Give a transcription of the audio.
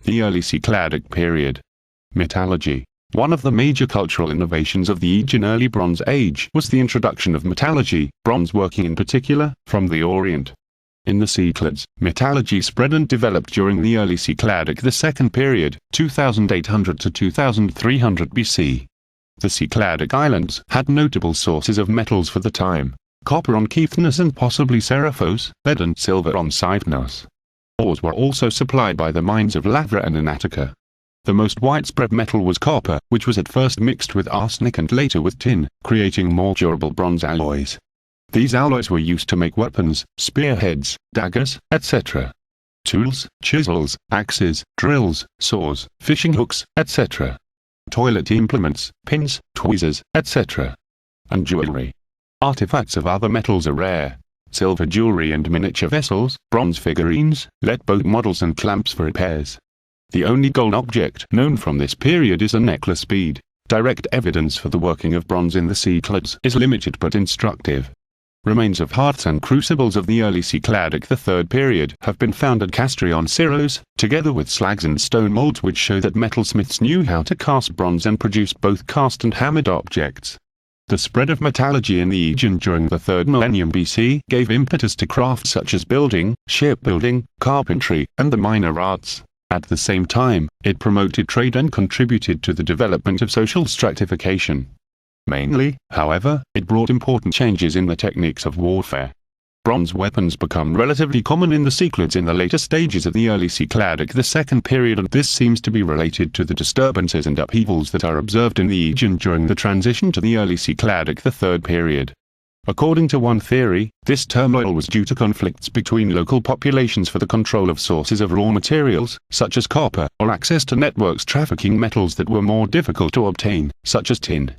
The Early Cycladic period. Metallurgy. One of the major cultural innovations of the Aegean Early Bronze Age was the introduction of metallurgy, bronze working in particular, from the Orient. In the Cyclades, metallurgy spread and developed during the Early Cycladic the second period, 2800 to 2300 BC. The Cycladic islands had notable sources of metals for the time: copper on Kythnos and possibly Seriphos, lead and silver on Cythnos. Ores were also supplied by the mines of Lavra and in Attica. The most widespread metal was copper, which was at first mixed with arsenic and later with tin, creating more durable bronze alloys. These alloys were used to make weapons, spearheads, daggers, etc. Tools, chisels, axes, drills, saws, fishing hooks, etc. Toilet implements, pins, tweezers, etc. And jewelry. Artifacts of other metals are rare. Silver jewelry and miniature vessels, bronze figurines, lead boat models and clamps for repairs. The only gold object known from this period is a necklace bead. Direct evidence for the working of bronze in the Cyclades is limited but instructive. Remains of hearths and crucibles of the Early Cycladic the third period have been found at Castrion Syros, together with slags and stone molds which show that metalsmiths knew how to cast bronze and produce both cast and hammered objects. The spread of metallurgy in the Aegean during the 3rd millennium BC gave impetus to crafts such as building, shipbuilding, carpentry, and the minor arts. At the same time, it promoted trade and contributed to the development of social stratification. Mainly, however, it brought important changes in the techniques of warfare. Bronze weapons become relatively common in the Cyclades in the later stages of the Early Cycladic the second period, and this seems to be related to the disturbances and upheavals that are observed in the Aegean during the transition to the Early Cycladic the third period. According to one theory, this turmoil was due to conflicts between local populations for the control of sources of raw materials, such as copper, or access to networks trafficking metals that were more difficult to obtain, such as tin.